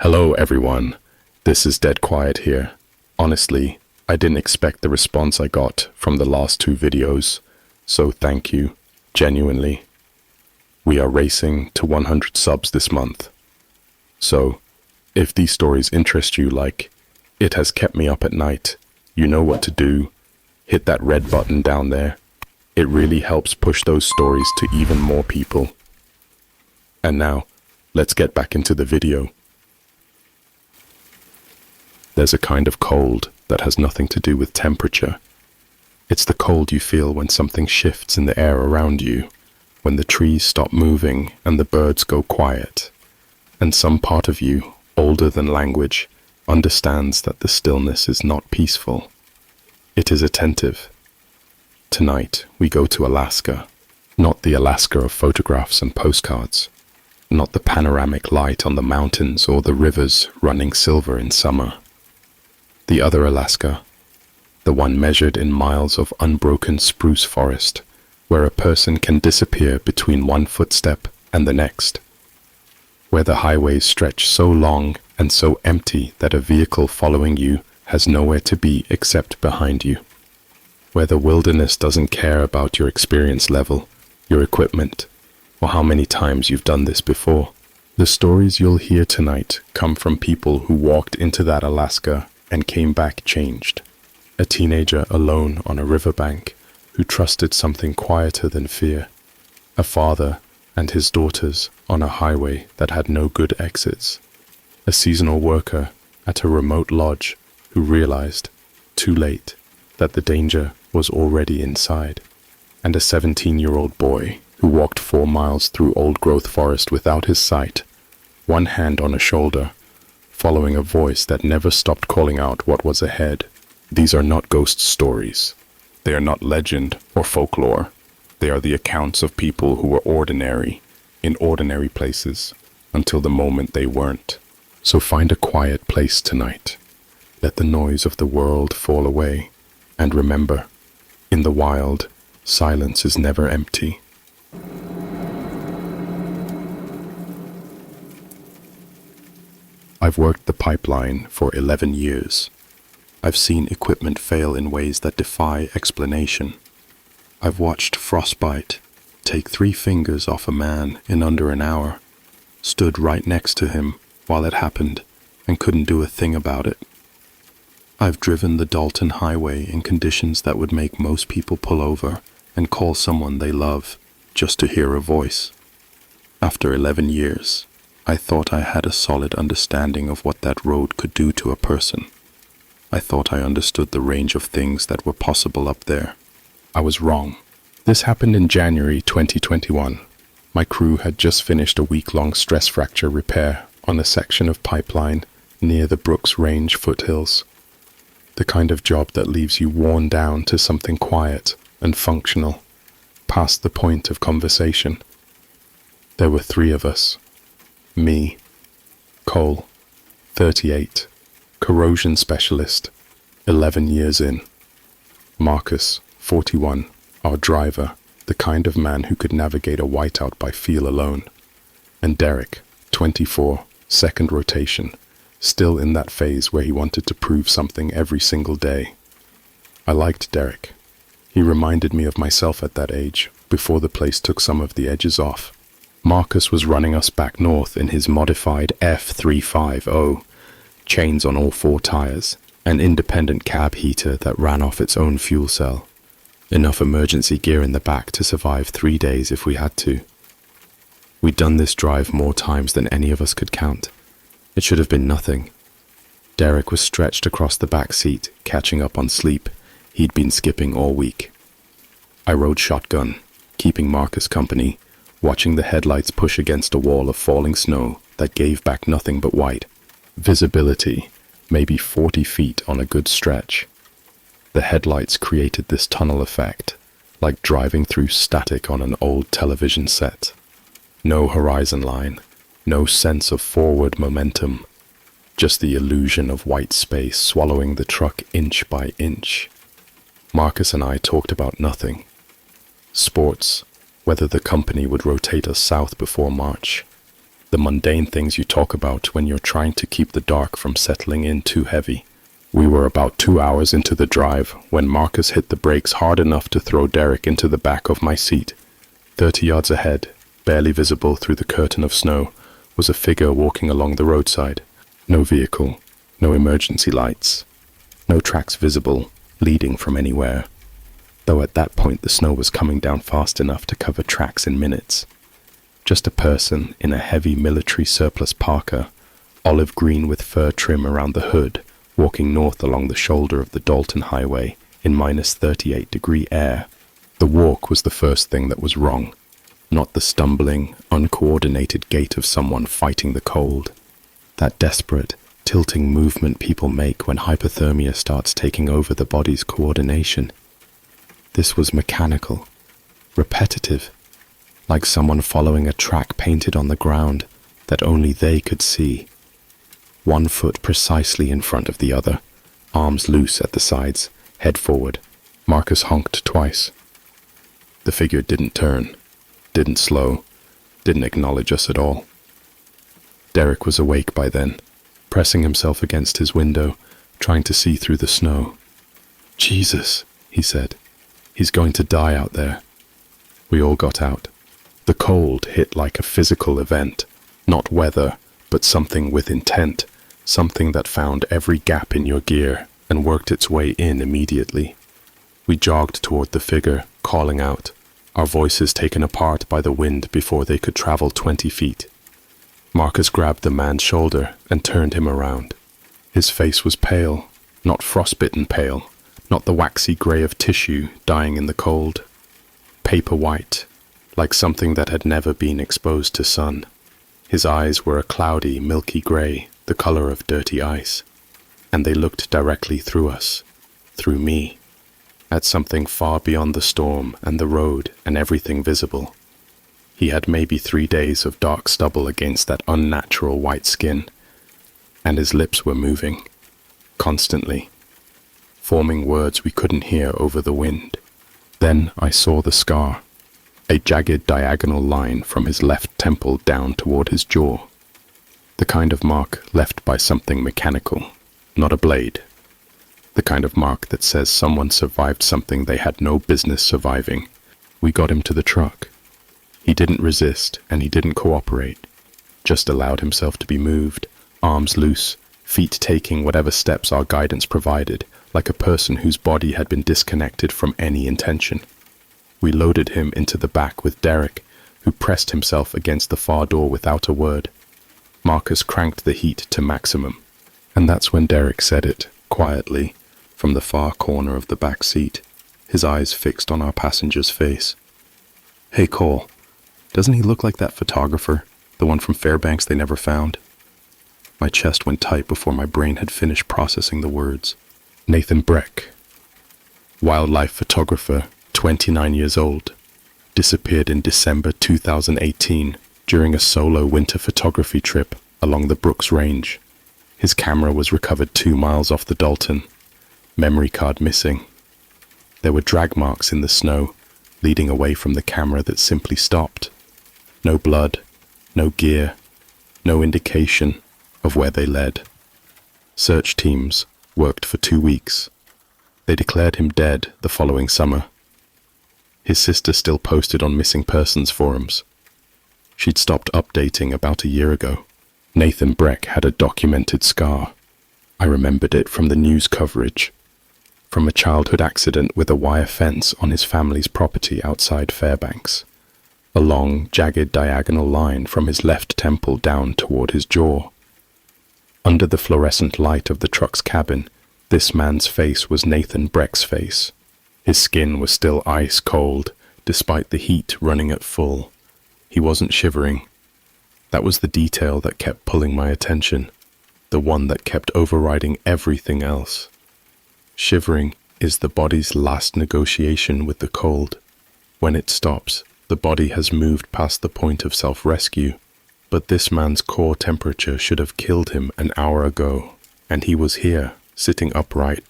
Hello everyone, this is Dead Quiet here. Honestly, I didn't expect the response I got from the last two videos, so thank you, genuinely. We are racing to 100 subs this month. So, if these stories interest you like It Has Kept Me Up at Night, you know what to do. Hit that red button down there. It really helps push those stories to even more people. And now, let's get back into the video. There's a kind of cold that has nothing to do with temperature. It's the cold you feel when something shifts in the air around you, when the trees stop moving and the birds go quiet, and some part of you, older than language, understands that the stillness is not peaceful. It is attentive. Tonight, we go to Alaska, not the Alaska of photographs and postcards, not the panoramic light on the mountains or the rivers running silver in summer. The other Alaska, the one measured in miles of unbroken spruce forest, where a person can disappear between one footstep and the next, where the highways stretch so long and so empty that a vehicle following you has nowhere to be except behind you, where the wilderness doesn't care about your experience level, your equipment, or how many times you've done this before. The stories you'll hear tonight come from people who walked into that Alaska and came back changed. A teenager alone on a riverbank who trusted something quieter than fear. A father and his daughters on a highway that had no good exits. A seasonal worker at a remote lodge who realized, too late, that the danger was already inside. And a 17-year-old boy who walked 4 miles through old-growth forest without his sight, one hand on a shoulder, following a voice that never stopped calling out what was ahead. These are not ghost stories. They are not legend or folklore. They are the accounts of people who were ordinary, in ordinary places, until the moment they weren't. So find a quiet place tonight. Let the noise of the world fall away. And remember, in the wild, silence is never empty. I've worked the pipeline for 11 years. I've seen equipment fail in ways that defy explanation. I've watched frostbite take 3 fingers off a man in under an hour, stood right next to him while it happened, and couldn't do a thing about it. I've driven the Dalton Highway in conditions that would make most people pull over and call someone they love just to hear a voice. After 11 years, I thought I had a solid understanding of what that road could do to a person. I thought I understood the range of things that were possible up there. I was wrong. This happened in January 2021. My crew had just finished a week-long stress fracture repair on a section of pipeline near the Brooks Range foothills. The kind of job that leaves you worn down to something quiet and functional, past the point of conversation. There were 3 of us. Me, Cole, 38, corrosion specialist, 11 years in. Marcus, 41, our driver, the kind of man who could navigate a whiteout by feel alone. And Derek, 24, second rotation, still in that phase where he wanted to prove something every single day. I liked Derek. He reminded me of myself at that age, before the place took some of the edges off. Marcus was running us back north in his modified F350, chains on all 4 tires, an independent cab heater that ran off its own fuel cell, enough emergency gear in the back to survive 3 days if we had to. We'd done this drive more times than any of us could count. It should have been nothing. Derek was stretched across the back seat, catching up on sleep. He'd been skipping all week. I rode shotgun, keeping Marcus company, watching the headlights push against a wall of falling snow that gave back nothing but white. Visibility, maybe 40 feet on a good stretch. The headlights created this tunnel effect, like driving through static on an old television set. No horizon line, no sense of forward momentum, just the illusion of white space swallowing the truck inch by inch. Marcus and I talked about nothing. Sports, whether the company would rotate us south before March. The mundane things you talk about when you're trying to keep the dark from settling in too heavy. We were about 2 hours into the drive when Marcus hit the brakes hard enough to throw Derek into the back of my seat. 30 yards ahead, barely visible through the curtain of snow, was a figure walking along the roadside. No vehicle, no emergency lights, no tracks visible leading from anywhere, though at that point the snow was coming down fast enough to cover tracks in minutes. Just a person in a heavy military surplus parka, olive green with fur trim around the hood, walking north along the shoulder of the Dalton Highway in minus 38-degree air. The walk was the first thing that was wrong, not the stumbling, uncoordinated gait of someone fighting the cold. That desperate, tilting movement people make when hypothermia starts taking over the body's coordination. This was mechanical, repetitive, like someone following a track painted on the ground that only they could see. One foot precisely in front of the other, arms loose at the sides, head forward. Marcus honked twice. The figure didn't turn, didn't slow, didn't acknowledge us at all. Derek was awake by then, pressing himself against his window, trying to see through the snow. "Jesus," he said. "He's going to die out there." We all got out. The cold hit like a physical event, not weather, but something with intent, something that found every gap in your gear and worked its way in immediately. We jogged toward the figure, calling out, our voices taken apart by the wind before they could travel 20 feet. Marcus grabbed the man's shoulder and turned him around. His face was pale, not frostbitten pale, not the waxy gray of tissue dying in the cold. Paper white, like something that had never been exposed to sun. His eyes were a cloudy, milky gray, the color of dirty ice, and they looked directly through us, through me, at something far beyond the storm and the road and everything visible. He had maybe 3 days of dark stubble against that unnatural white skin, and his lips were moving, constantly, forming words we couldn't hear over the wind. Then I saw the scar, a jagged diagonal line from his left temple down toward his jaw. The kind of mark left by something mechanical, not a blade. The kind of mark that says someone survived something they had no business surviving. We got him to the truck. He didn't resist and he didn't cooperate, just allowed himself to be moved, arms loose, feet taking whatever steps our guidance provided, like a person whose body had been disconnected from any intention. We loaded him into the back with Derek, who pressed himself against the far door without a word. Marcus cranked the heat to maximum, and that's when Derek said it, quietly, from the far corner of the back seat, his eyes fixed on our passenger's face. "Hey, Cole, doesn't he look like that photographer, the one from Fairbanks they never found?" My chest went tight before my brain had finished processing the words. Nathan Breck, wildlife photographer, 29 years old, disappeared in December 2018 during a solo winter photography trip along the Brooks Range. His camera was recovered 2 miles off the Dalton, memory card missing. There were drag marks in the snow, leading away from the camera that simply stopped. No blood, no gear, no indication of where they led. Search teams worked for 2 weeks. They declared him dead the following summer. His sister still posted on missing persons forums. She'd stopped updating about a year ago. Nathan Breck had a documented scar. I remembered it from the news coverage, from a childhood accident with a wire fence on his family's property outside Fairbanks. A long, jagged diagonal line from his left temple down toward his jaw. Under the fluorescent light of the truck's cabin, this man's face was Nathan Breck's face. His skin was still ice cold, despite the heat running at full. He wasn't shivering. That was the detail that kept pulling my attention, the one that kept overriding everything else. Shivering is the body's last negotiation with the cold. When it stops, the body has moved past the point of self-rescue. But this man's core temperature should have killed him an hour ago, and he was here, sitting upright,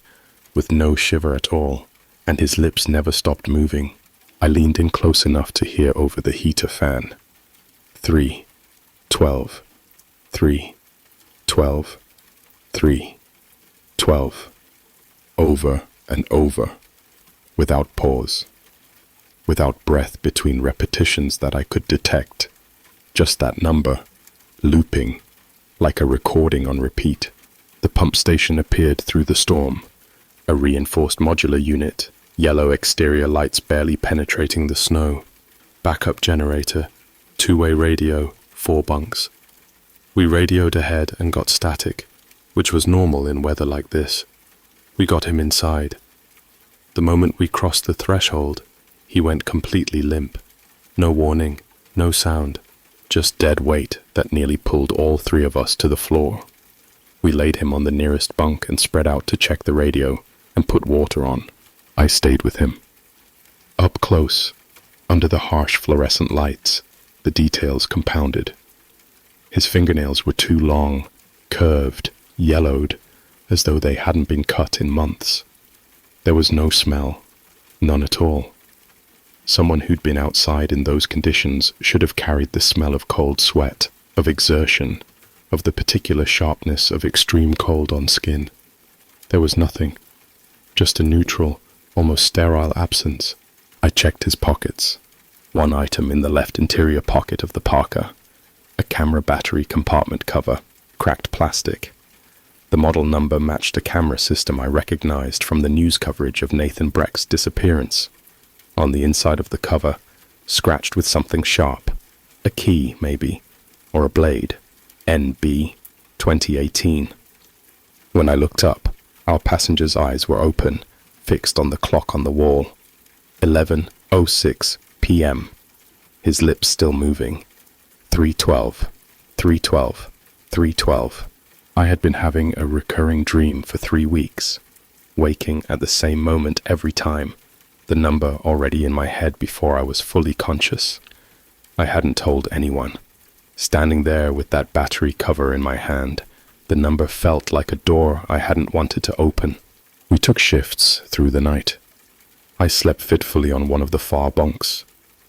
with no shiver at all, and his lips never stopped moving. I leaned in close enough to hear over the heater fan. 3, 12, 3, 12, 3, 12, over and over, without pause, without breath between repetitions that I could detect, just that number, looping, like a recording on repeat. The pump station appeared through the storm, a reinforced modular unit, yellow exterior lights barely penetrating the snow, backup generator, two-way radio, 4 bunks. We radioed ahead and got static, which was normal in weather like this. We got him inside. The moment we crossed the threshold, he went completely limp. No warning, no sound, just dead weight that nearly pulled all 3 of us to the floor. We laid him on the nearest bunk and spread out to check the radio and put water on. I stayed with him. Up close, under the harsh fluorescent lights, the details compounded. His fingernails were too long, curved, yellowed, as though they hadn't been cut in months. There was no smell, none at all. Someone who'd been outside in those conditions should have carried the smell of cold sweat, of exertion, of the particular sharpness of extreme cold on skin. There was nothing, just a neutral, almost sterile absence. I checked his pockets. One item in the left interior pocket of the parka, a camera battery compartment cover, cracked plastic. The model number matched a camera system I recognized from the news coverage of Nathan Breck's disappearance. On the inside of the cover, scratched with something sharp, a key maybe, or a blade, NB 2018. When I looked up, our passenger's eyes were open, fixed on the clock on the wall. 11:06 p.m. His lips still moving. 3:12, 3:12, 3:12. I had been having a recurring dream for 3 weeks, waking at the same moment every time, the number already in my head before I was fully conscious. I hadn't told anyone. Standing there with that battery cover in my hand, the number felt like a door I hadn't wanted to open. We took shifts through the night. I slept fitfully on one of the far bunks,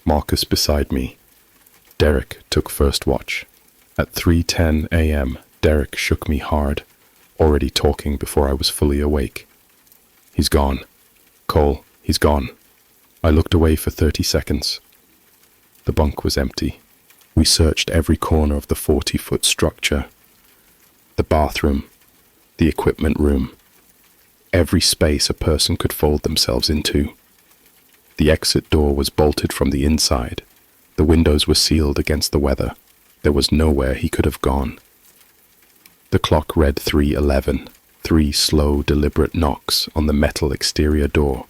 Marcus beside me. Derek took first watch. At 3:10 a.m., Derek shook me hard, already talking before I was fully awake. He's gone. Cole, he's gone. I looked away for 30 seconds. The bunk was empty. We searched every corner of the 40-foot structure. The bathroom, the equipment room, every space a person could fold themselves into. The exit door was bolted from the inside. The windows were sealed against the weather. There was nowhere he could have gone. The clock read 3:11, 3 slow, deliberate knocks on the metal exterior door.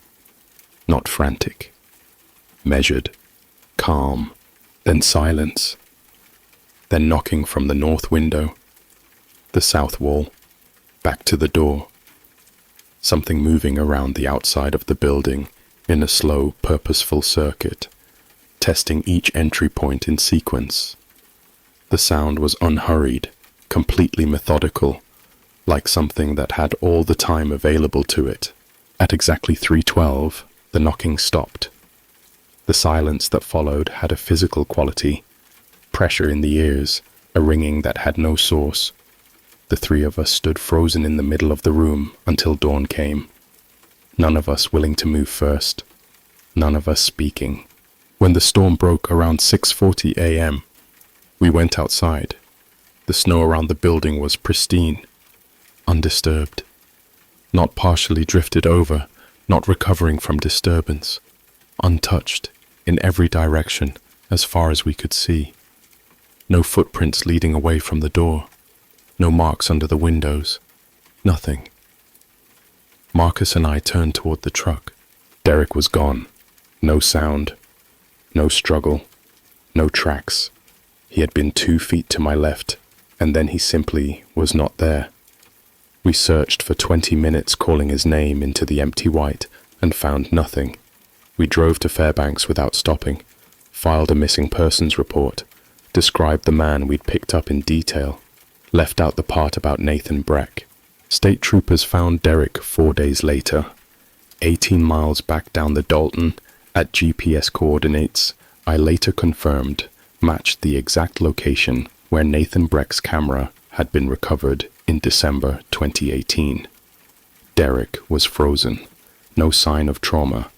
Not frantic. Measured. Calm. Then silence. Then knocking from the north window. The south wall. Back to the door. Something moving around the outside of the building in a slow, purposeful circuit, testing each entry point in sequence. The sound was unhurried, completely methodical, like something that had all the time available to it. At exactly 3:12, the knocking stopped. The silence that followed had a physical quality, pressure in the ears, a ringing that had no source. The 3 of us stood frozen in the middle of the room until dawn came. None of us willing to move first. None of us speaking. When the storm broke around 6:40 a.m., we went outside. The snow around the building was pristine, undisturbed, not partially drifted over, not recovering from disturbance, untouched in every direction as far as we could see. No footprints leading away from the door, no marks under the windows, nothing. Marcus and I turned toward the truck. Derek was gone. No sound, no struggle, no tracks. He had been 2 feet to my left, and then he simply was not there. We searched for 20 minutes, calling his name into the empty white, and found nothing. We drove to Fairbanks without stopping, filed a missing persons report, described the man we'd picked up in detail, left out the part about Nathan Breck. State troopers found Derek 4 days later, 18 miles back down the Dalton, at GPS coordinates I later confirmed matched the exact location where Nathan Breck's camera had been recovered in December 2018. Derek was frozen. No sign of trauma.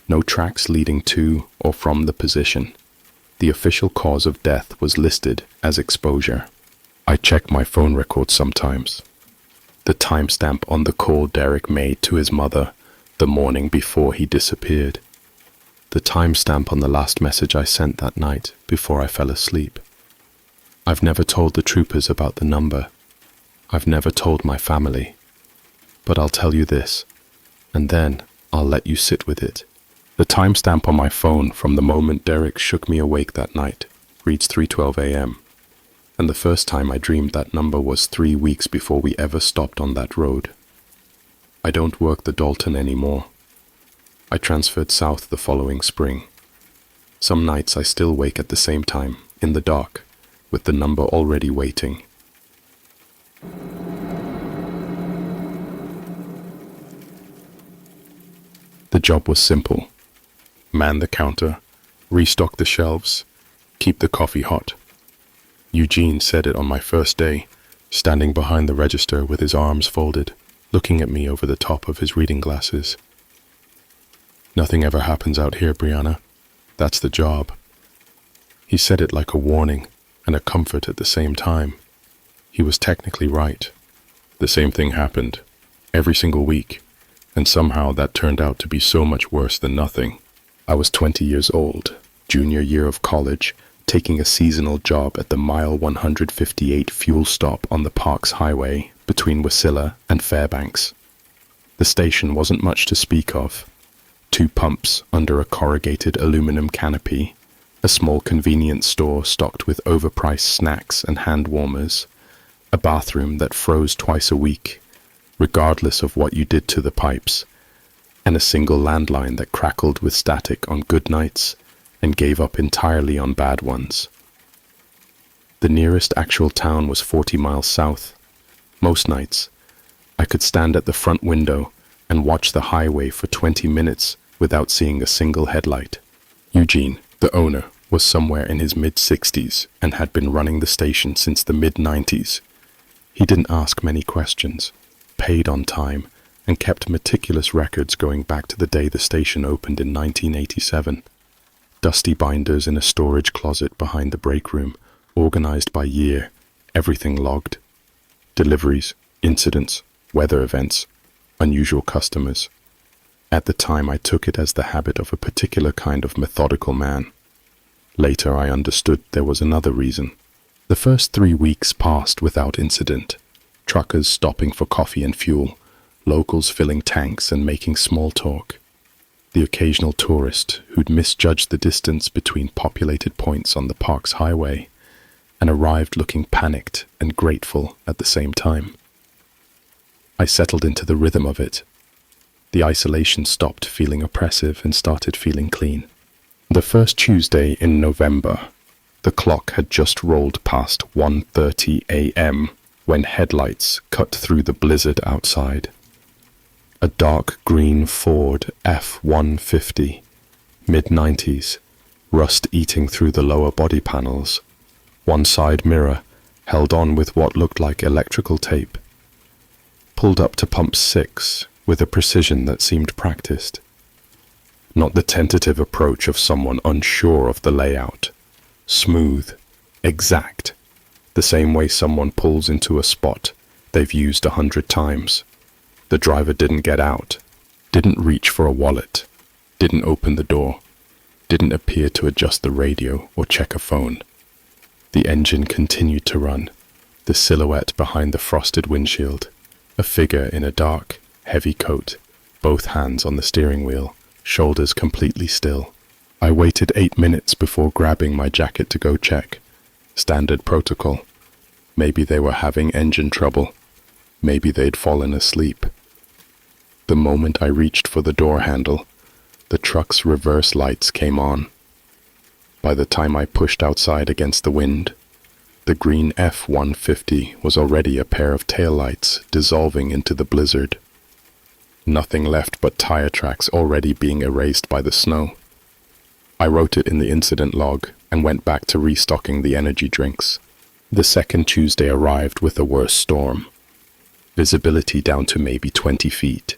No tracks leading to or from the position. The official cause of death was listed as exposure. I check my phone records sometimes. The timestamp on the call Derek made to his mother the morning before he disappeared. The timestamp on the last message I sent that night before I fell asleep. I've never told the troopers about the number. I've never told my family. But I'll tell you this, and then I'll let you sit with it. The timestamp on my phone from the moment Derek shook me awake that night reads 3:12 a.m. And the first time I dreamed that number was 3 weeks before we ever stopped on that road. I don't work the Dalton anymore. I transferred south the following spring. Some nights I still wake at the same time, in the dark, with the number already waiting. The job was simple. Man the counter, restock the shelves, keep the coffee hot. Eugene said it on my first day, standing behind the register with his arms folded, looking at me over the top of his reading glasses. Nothing ever happens out here, Brianna. That's the job. He said it like a warning and a comfort at the same time. He was technically right. The same thing happened, every single week, and somehow that turned out to be so much worse than nothing. I was 20 years old, junior year of college, taking a seasonal job at the mile 158 fuel stop on the Parks Highway between Wasilla and Fairbanks. The station wasn't much to speak of. 2 pumps under a corrugated aluminum canopy, a small convenience store stocked with overpriced snacks and hand warmers, a bathroom that froze twice a week, regardless of what you did to the pipes, and a single landline that crackled with static on good nights and gave up entirely on bad ones. The nearest actual town was 40 miles south. Most nights, I could stand at the front window and watch the highway for 20 minutes without seeing a single headlight. Eugene, the owner, was somewhere in his mid-60s and had been running the station since the mid-90s. He didn't ask many questions, paid on time, and kept meticulous records going back to the day the station opened in 1987. Dusty binders in a storage closet behind the break room, organized by year, everything logged. Deliveries, incidents, weather events, unusual customers. At the time, I took it as the habit of a particular kind of methodical man. Later, I understood there was another reason. The first 3 weeks passed without incident. Truckers stopping for coffee and fuel, locals filling tanks and making small talk. The occasional tourist who'd misjudged the distance between populated points on the Parks Highway and arrived looking panicked and grateful at the same time. I settled into the rhythm of it. The isolation stopped feeling oppressive and started feeling clean. The first Tuesday in November, the clock had just rolled past 1:30 a.m. when headlights cut through the blizzard outside. A dark green Ford F-150, mid-90s, rust eating through the lower body panels, one side mirror held on with what looked like electrical tape, pulled up to pump 6 with a precision that seemed practiced. Not the tentative approach of someone unsure of the layout. Smooth, exact, the same way someone pulls into a spot they've used 100 times. The driver didn't get out, didn't reach for a wallet, didn't open the door, didn't appear to adjust the radio or check a phone. The engine continued to run, the silhouette behind the frosted windshield, a figure in a dark, heavy coat, both hands on the steering wheel, shoulders completely still. I waited 8 minutes before grabbing my jacket to go check. Standard protocol. Maybe they were having engine trouble. Maybe they'd fallen asleep. The moment I reached for the door handle, the truck's reverse lights came on. By the time I pushed outside against the wind, the green F-150 was already a pair of taillights dissolving into the blizzard. Nothing left but tire tracks already being erased by the snow. I wrote it in the incident log and went back to restocking the energy drinks. The second Tuesday arrived with a worse storm. Visibility down to maybe 20 feet.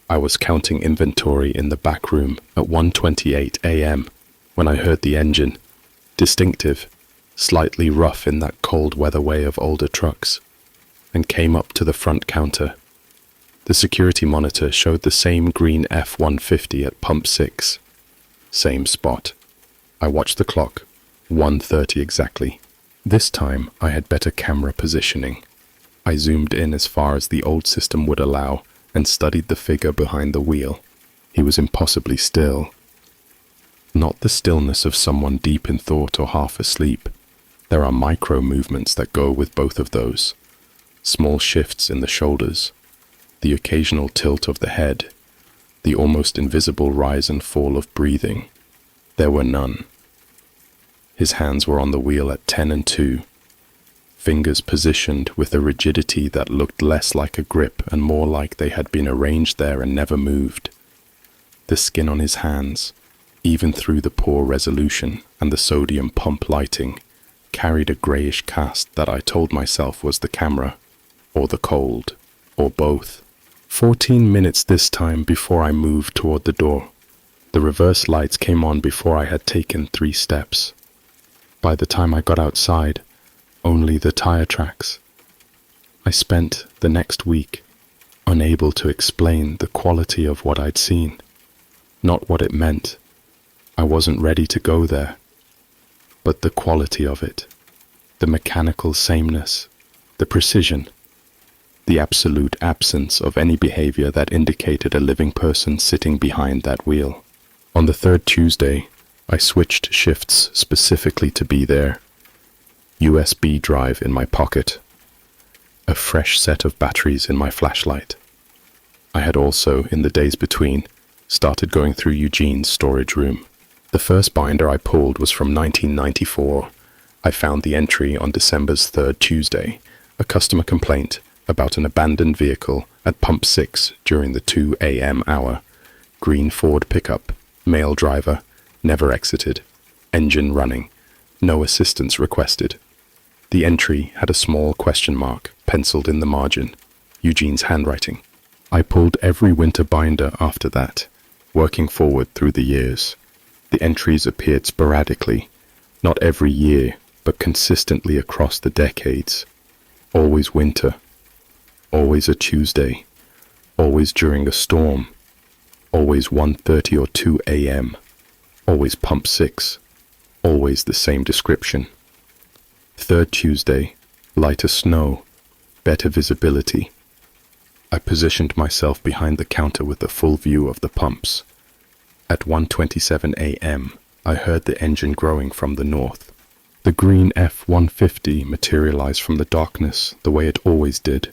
I was counting inventory in the back room at 1:28 a.m. when I heard the engine, distinctive, slightly rough in that cold weather way of older trucks, and came up to the front counter. The security monitor showed the same green F-150 at pump 6. Same spot. I watched the clock, 1:30 exactly. This time I had better camera positioning. I zoomed in as far as the old system would allow and studied the figure behind the wheel. He was impossibly still. Not the stillness of someone deep in thought or half asleep. There are micro movements that go with both of those. Small shifts in the shoulders, the occasional tilt of the head, the almost invisible rise and fall of breathing. There were none. His hands were on the wheel at 10 and 2, fingers positioned with a rigidity that looked less like a grip and more like they had been arranged there and never moved. The skin on his hands, even through the poor resolution and the sodium pump lighting, carried a greyish cast that I told myself was the camera, or the cold, or both. 14 minutes this time before I moved toward the door. The reverse lights came on before I had taken 3 steps. By the time I got outside, only the tire tracks. I spent the next week unable to explain the quality of what I'd seen, not what it meant. I wasn't ready to go there, but the quality of it, the mechanical sameness, the precision, the absolute absence of any behavior that indicated a living person sitting behind that wheel. On the third Tuesday, I switched shifts specifically to be there. USB drive in my pocket. A fresh set of batteries in my flashlight. I had also, in the days between, started going through Eugene's storage room. The first binder I pulled was from 1994. I found the entry on December's third Tuesday, a customer complaint about an abandoned vehicle at pump 6 during the 2 a.m. hour. Green Ford pickup, male driver, never exited, engine running, no assistance requested. The entry had a small question mark penciled in the margin, Eugene's handwriting. I pulled every winter binder after that, working forward through the years. The entries appeared sporadically, not every year, but consistently across the decades. Always winter, always a Tuesday, always during a storm, always 1:30 or 2 a.m., always pump 6, always the same description. Third Tuesday, lighter snow, better visibility. I positioned myself behind the counter with a full view of the pumps. At 1:27 a.m., I heard the engine growing from the north. The green F-150 materialized from the darkness the way it always did.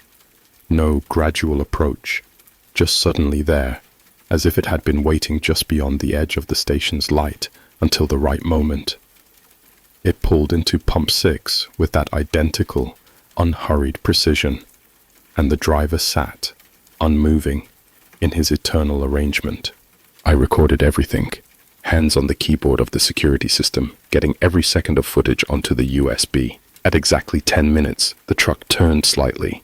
No gradual approach, just suddenly there, as if it had been waiting just beyond the edge of the station's light until the right moment. It pulled into pump 6 with that identical, unhurried precision, and the driver sat, unmoving, in his eternal arrangement. I recorded everything, hands on the keyboard of the security system, getting every second of footage onto the USB. At exactly 10 minutes, the truck turned slightly,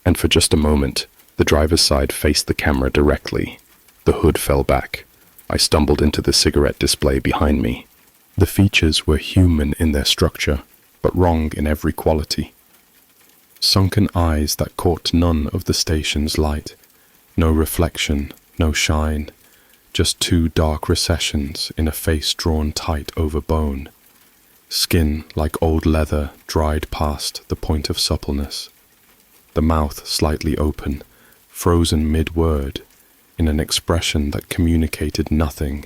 and for just a moment, the driver's side faced the camera directly. The hood fell back. I stumbled into the cigarette display behind me. The features were human in their structure, but wrong in every quality. Sunken eyes that caught none of the station's light. No reflection, no shine. Just 2 dark recessions in a face drawn tight over bone. Skin like old leather dried past the point of suppleness. The mouth slightly open, frozen mid-word, in an expression that communicated nothing,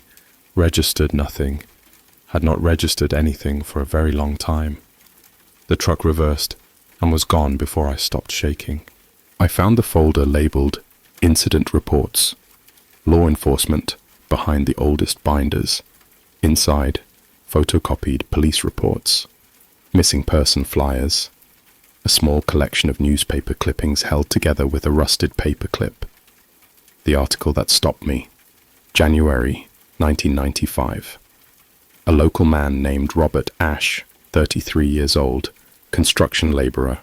registered nothing, had not registered anything for a very long time. The truck reversed and was gone before I stopped shaking. I found the folder labeled Incident Reports, Law Enforcement, behind the oldest binders. Inside, photocopied police reports, missing person flyers, a small collection of newspaper clippings held together with a rusted paperclip. The article that stopped me, January 1995. A local man named Robert Ashe, 33 years old, construction laborer,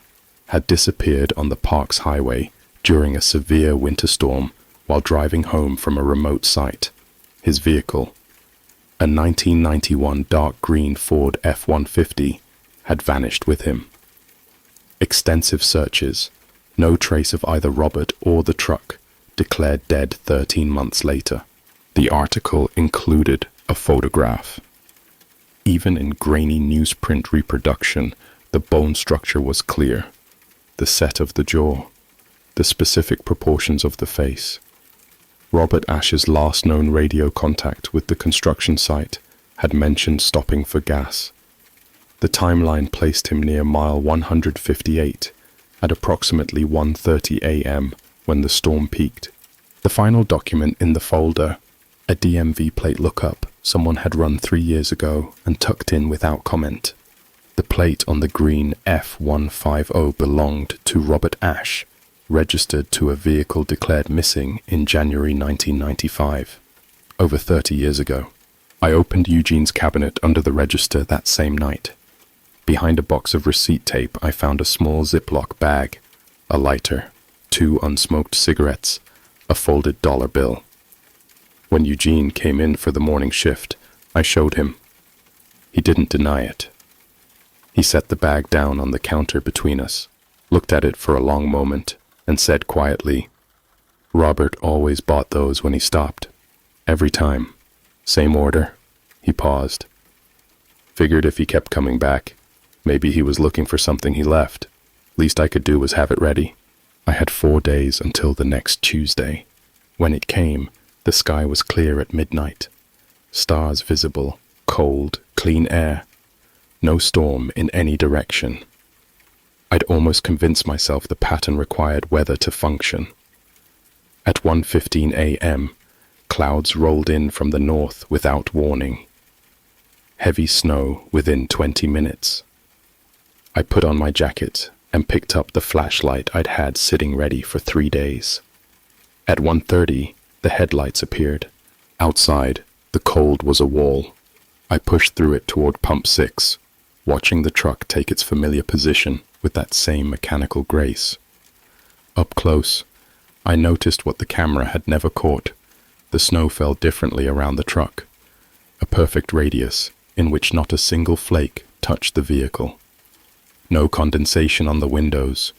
had disappeared on the park's highway during a severe winter storm while driving home from a remote site. His vehicle, a 1991 dark green Ford F-150, had vanished with him. Extensive searches, no trace of either Robert or the truck, declared dead 13 months later. The article included a photograph. Even in grainy newsprint reproduction, the bone structure was clear. The set of the jaw, the specific proportions of the face. Robert Ash's last known radio contact with the construction site had mentioned stopping for gas. The timeline placed him near mile 158 at approximately 1:30 a.m. when the storm peaked. The final document in the folder, a DMV plate lookup someone had run 3 years ago and tucked in without comment. The plate on the green F-150 belonged to Robert Ash, registered to a vehicle declared missing in January 1995, over 30 years ago. I opened Eugene's cabinet under the register that same night. Behind a box of receipt tape, I found a small Ziploc bag, a lighter, 2 unsmoked cigarettes, a folded dollar bill. When Eugene came in for the morning shift, I showed him. He didn't deny it. He set the bag down on the counter between us, looked at it for a long moment, and said quietly, "Robert always bought those when he stopped. Every time. Same order." He paused. Figured if he kept coming back, maybe he was looking for something he left. Least I could do was have it ready. I had 4 days until the next Tuesday. When it came, the sky was clear at midnight. Stars visible, cold, clean air. No storm in any direction. I'd almost convinced myself the pattern required weather to function. At 1:15 a.m., clouds rolled in from the north without warning. Heavy snow within 20 minutes. I put on my jacket and picked up the flashlight I'd had sitting ready for 3 days. At 1:30, the headlights appeared. Outside, the cold was a wall. I pushed through it toward pump 6, watching the truck take its familiar position with that same mechanical grace. Up close, I noticed what the camera had never caught. The snow fell differently around the truck, a perfect radius in which not a single flake touched the vehicle. No condensation on the windows,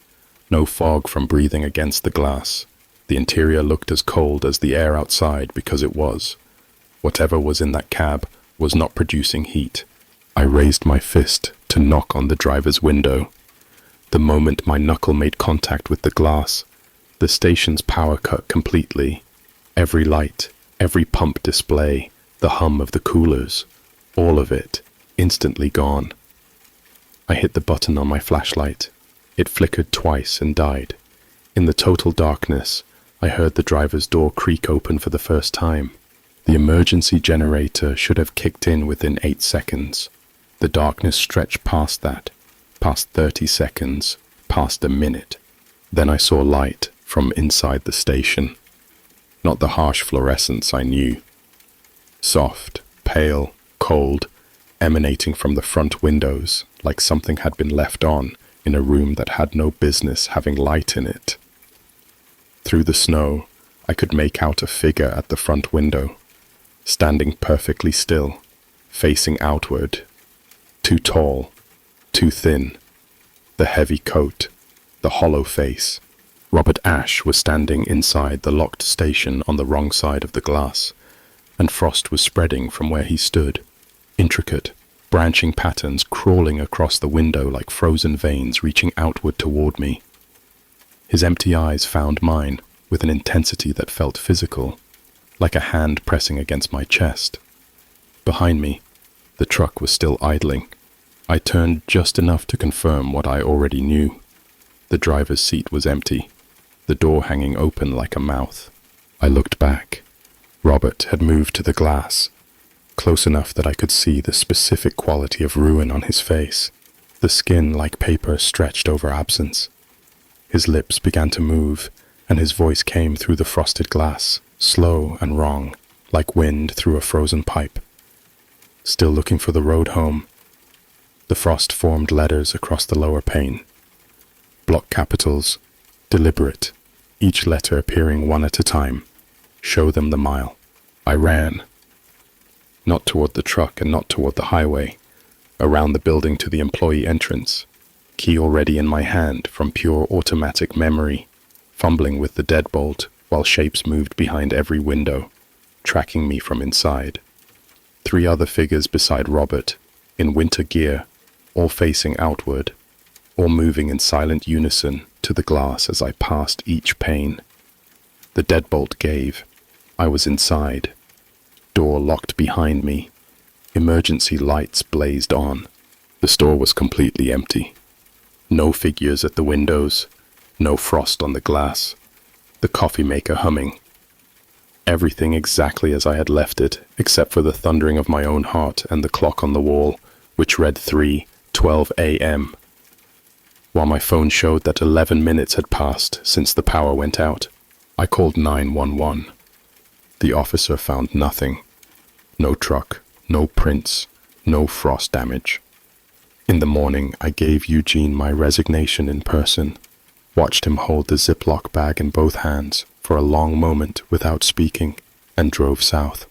no fog from breathing against the glass. The interior looked as cold as the air outside because it was. Whatever was in that cab was not producing heat. I raised my fist to knock on the driver's window. The moment my knuckle made contact with the glass, the station's power cut completely. Every light, every pump display, the hum of the coolers, all of it, instantly gone. I hit the button on my flashlight. It flickered twice and died. In the total darkness, I heard the driver's door creak open for the first time. The emergency generator should have kicked in within 8 seconds. The darkness stretched past that, past 30 seconds, past a minute. Then I saw light from inside the station. Not the harsh fluorescence I knew. Soft, pale, cold, emanating from the front windows like something had been left on in a room that had no business having light in it. Through the snow, I could make out a figure at the front window, standing perfectly still, facing outward. Too tall, too thin. The heavy coat, the hollow face. Robert Ash was standing inside the locked station on the wrong side of the glass, and frost was spreading from where he stood. Intricate, branching patterns crawling across the window like frozen veins reaching outward toward me. His empty eyes found mine with an intensity that felt physical, like a hand pressing against my chest. Behind me, the truck was still idling. I turned just enough to confirm what I already knew. The driver's seat was empty, the door hanging open like a mouth. I looked back. Robert had moved to the glass, close enough that I could see the specific quality of ruin on his face, the skin like paper stretched over absence. His lips began to move, and his voice came through the frosted glass, slow and wrong, like wind through a frozen pipe. "Still looking for the road home?" The frost formed letters across the lower pane. Block capitals, deliberate, each letter appearing one at a time. Show them the mile. I ran. Not toward the truck and not toward the highway. Around the building to the employee entrance. Key already in my hand from pure automatic memory. Fumbling with the deadbolt while shapes moved behind every window, tracking me from inside. 3 other figures beside Robert, in winter gear, all facing outward, all moving in silent unison to the glass as I passed each pane. The deadbolt gave. I was inside. Door locked behind me. Emergency lights blazed on. The store was completely empty. No figures at the windows, no frost on the glass, the coffee maker humming. Everything exactly as I had left it, except for the thundering of my own heart and the clock on the wall, which read 3:12 a.m. While my phone showed that 11 minutes had passed since the power went out, I called 911. The officer found nothing. No truck, no prints, no frost damage. In the morning, I gave Eugene my resignation in person, watched him hold the Ziploc bag in both hands for a long moment without speaking, and drove south.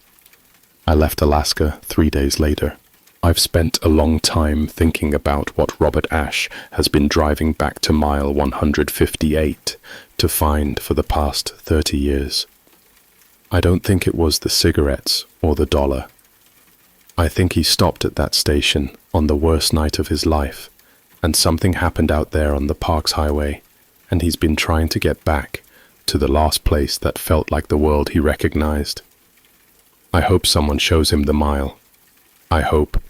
I left Alaska 3 days later. I've spent a long time thinking about what Robert Ashe has been driving back to mile 158 to find for the past 30 years. I don't think it was the cigarettes or the dollar. I think he stopped at that station on the worst night of his life, and something happened out there on the Parks Highway, and he's been trying to get back to the last place that felt like the world he recognized. I hope someone shows him the mile. I hope,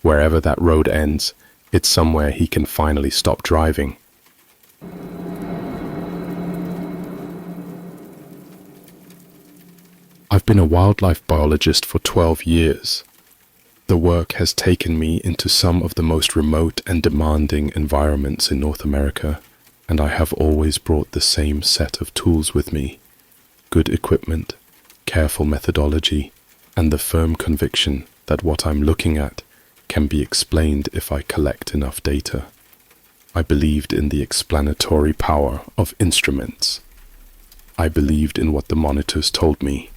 wherever that road ends, it's somewhere he can finally stop driving. I've been a wildlife biologist for 12 years. The work has taken me into some of the most remote and demanding environments in North America, and I have always brought the same set of tools with me: good equipment, careful methodology, and the firm conviction that what I'm looking at can be explained if I collect enough data. I believed in the explanatory power of instruments. I believed in what the monitors told me.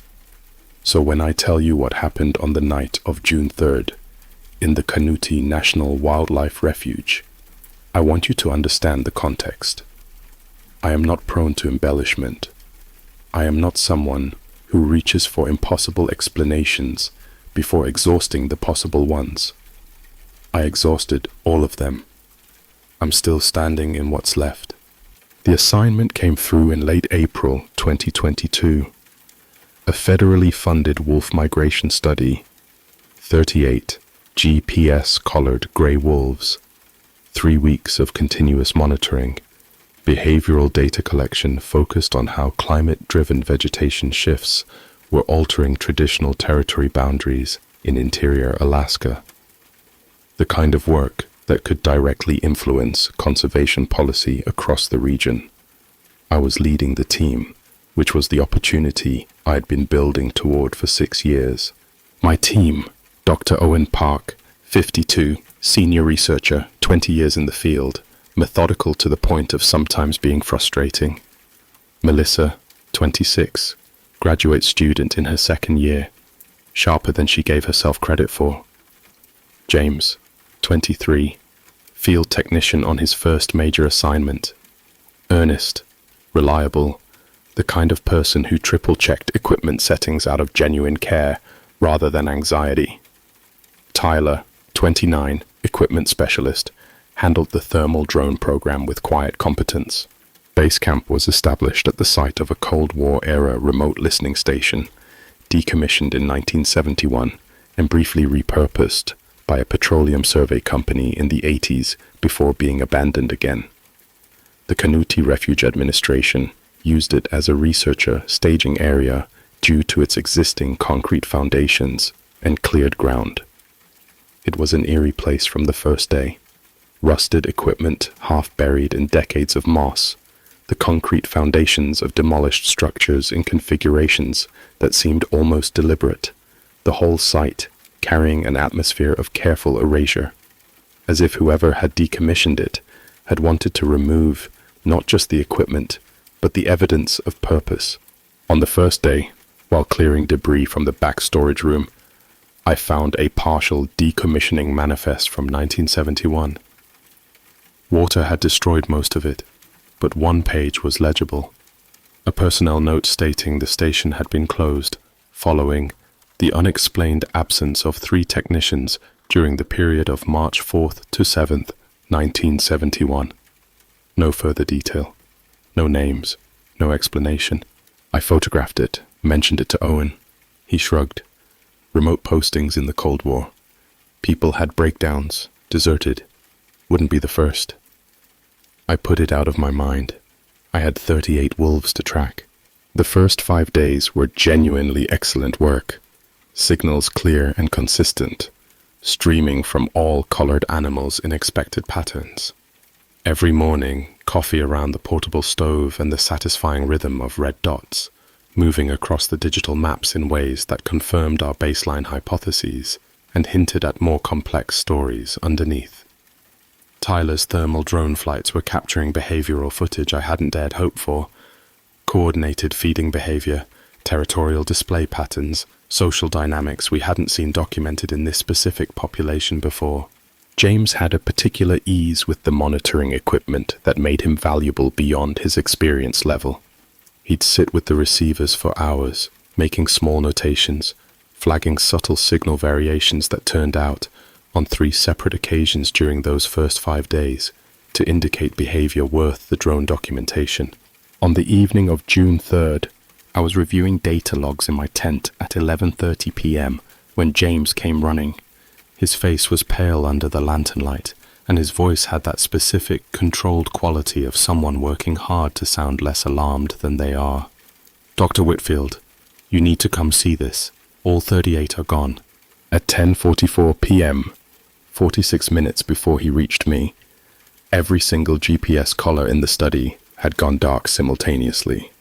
So when I tell you what happened on the night of June 3rd in the Canute National Wildlife Refuge, I want you to understand the context. I am not prone to embellishment. I am not someone who reaches for impossible explanations before exhausting the possible ones. I exhausted all of them. I'm still standing in what's left. The assignment came through in late April 2022. A federally funded wolf migration study, 38 GPS-collared gray wolves, 3 weeks of continuous monitoring, behavioral data collection focused on how climate-driven vegetation shifts were altering traditional territory boundaries in interior Alaska. The kind of work that could directly influence conservation policy across the region. I was leading the team, which was the opportunity I'd been building toward for 6 years. My team, Dr. Owen Park, 52, senior researcher, 20 years in the field, methodical to the point of sometimes being frustrating. Melissa, 26, graduate student in her 2nd year, sharper than she gave herself credit for. James, 23, field technician on his first major assignment. Earnest, reliable, the kind of person who triple-checked equipment settings out of genuine care rather than anxiety. Tyler, 29, equipment specialist, handled the thermal drone program with quiet competence. Base camp was established at the site of a Cold War-era remote listening station, decommissioned in 1971 and briefly repurposed by a petroleum survey company in the 80s before being abandoned again. The Canute Refuge Administration used it as a researcher staging area due to its existing concrete foundations and cleared ground. It was an eerie place from the first day. Rusted equipment half buried in decades of moss, the concrete foundations of demolished structures in configurations that seemed almost deliberate, the whole site carrying an atmosphere of careful erasure. as if whoever had decommissioned it had wanted to remove not just the equipment, but the evidence of purpose. On the first day, while clearing debris from the back storage room, I found a partial decommissioning manifest from 1971. Water had destroyed most of it, but one page was legible. A personnel note stating the station had been closed following the unexplained absence of 3 technicians during the period of March 4th to 7th, 1971. No further detail, no names, no explanation. I photographed it, mentioned it to Owen. He shrugged. Remote postings in the Cold War. People had breakdowns, deserted. Wouldn't be the first. I put it out of my mind. I had 38 wolves to track. The first 5 days were genuinely excellent work. Signals clear and consistent, streaming from all colored animals in expected patterns. Every morning, coffee around the portable stove and the satisfying rhythm of red dots, moving across the digital maps in ways that confirmed our baseline hypotheses and hinted at more complex stories underneath. Tyler's thermal drone flights were capturing behavioral footage I hadn't dared hope for. Coordinated feeding behavior, territorial display patterns, social dynamics we hadn't seen documented in this specific population before. James had a particular ease with the monitoring equipment that made him valuable beyond his experience level. He'd sit with the receivers for hours, making small notations, flagging subtle signal variations that turned out, on 3 separate occasions during those first 5 days, to indicate behavior worth the drone documentation. On the evening of June 3rd, I was reviewing data logs in my tent at 11:30 p.m. when James came running. His face was pale under the lantern light, and his voice had that specific, controlled quality of someone working hard to sound less alarmed than they are. "Dr. Whitfield, you need to come see this. All 38 are gone." At 10:44 p.m., 46 minutes before he reached me, every single GPS collar in the study had gone dark simultaneously.